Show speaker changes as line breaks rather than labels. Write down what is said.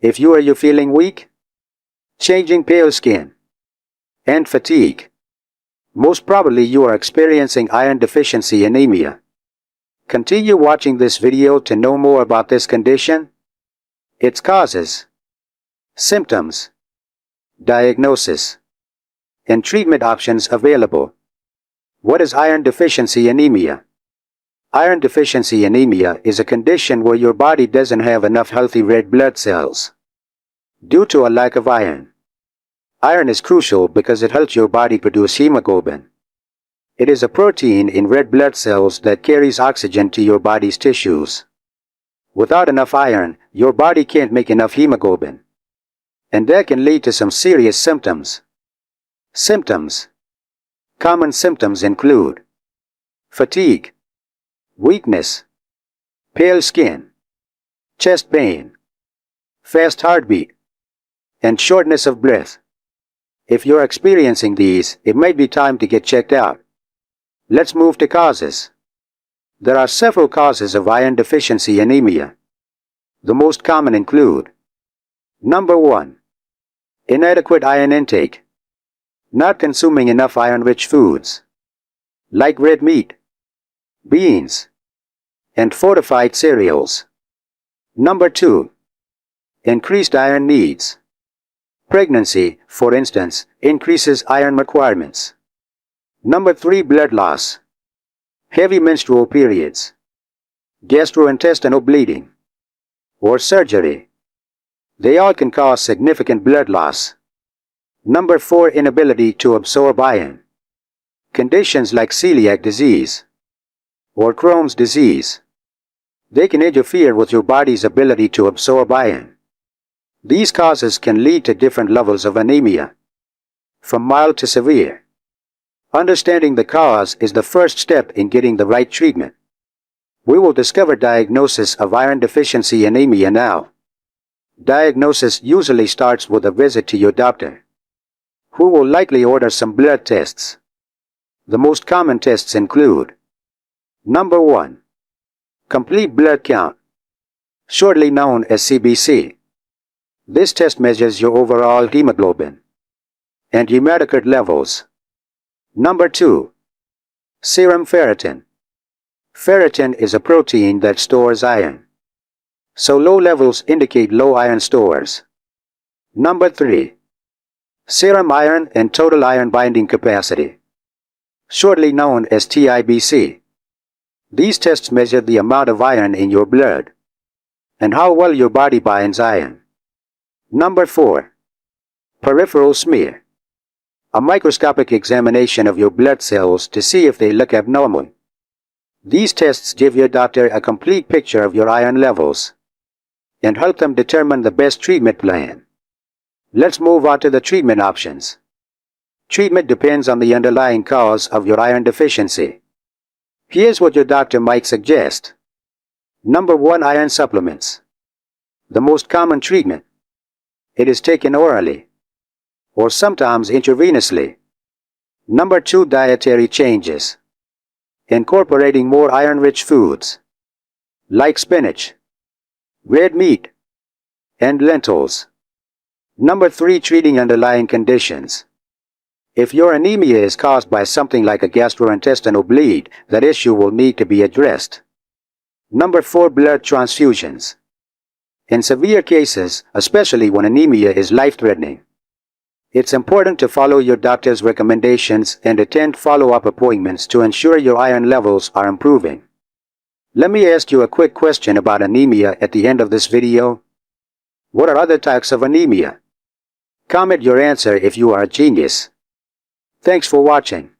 If you are feeling weak, changing pale skin, and fatigue, most probably you are experiencing iron deficiency anemia. Continue watching this video to know more about this condition, its causes, symptoms, diagnosis, and treatment options available. What is iron deficiency anemia? Iron deficiency anemia is a condition where your body doesn't have enough healthy red blood cells due to a lack of iron. Iron is crucial because it helps your body produce hemoglobin. It is a protein in red blood cells that carries oxygen to your body's tissues. Without enough iron, your body can't make enough hemoglobin, and that can lead to some serious symptoms. Symptoms. Common symptoms include fatigue, weakness, pale skin, chest pain, fast heartbeat, and shortness of breath. If you're experiencing these, it might be time to get checked out. Let's move to causes. There are several causes of iron deficiency anemia. The most common include: Number 1. Inadequate iron intake. Not consuming enough iron-rich foods, like red meat, beans, and fortified cereals. Number 2. Increased iron needs. Pregnancy, for instance, increases iron requirements. Number 3. Blood loss. Heavy menstrual periods, gastrointestinal bleeding, or surgery. They all can cause significant blood loss. Number 4. Inability to absorb iron. Conditions like celiac disease or Crohn's disease. They can interfere with your body's ability to absorb iron. These causes can lead to different levels of anemia, from mild to severe. Understanding the cause is the first step in getting the right treatment. We will discover diagnosis of iron deficiency anemia now. Diagnosis usually starts with a visit to your doctor, who will likely order some blood tests. The most common tests include: Number 1. Complete blood count, shortly known as CBC. This test measures your overall hemoglobin and hematocrit levels. Number 2. Serum ferritin. Ferritin is a protein that stores iron, so low levels indicate low iron stores. Number 3. Serum iron and total iron binding capacity, shortly known as TIBC. These tests measure the amount of iron in your blood and how well your body binds iron. Number 4. Peripheral smear. A microscopic examination of your blood cells to see if they look abnormal. These tests give your doctor a complete picture of your iron levels and help them determine the best treatment plan. Let's move on to the treatment options. Treatment depends on the underlying cause of your iron deficiency. Here's what your doctor might suggest. Number 1. Iron supplements. The most common treatment. It is taken orally, or sometimes intravenously. Number 2. Dietary changes. Incorporating more iron-rich foods, like spinach, red meat, and lentils. Number 3. Treating underlying conditions. If your anemia is caused by something like a gastrointestinal bleed, that issue will need to be addressed. Number 4. Blood transfusions. In severe cases, especially when anemia is life-threatening, it's important to follow your doctor's recommendations and attend follow-up appointments to ensure your iron levels are improving. Let me ask you a quick question about anemia at the end of this video. What are other types of anemia? Comment your answer if you are a genius. Thanks for watching.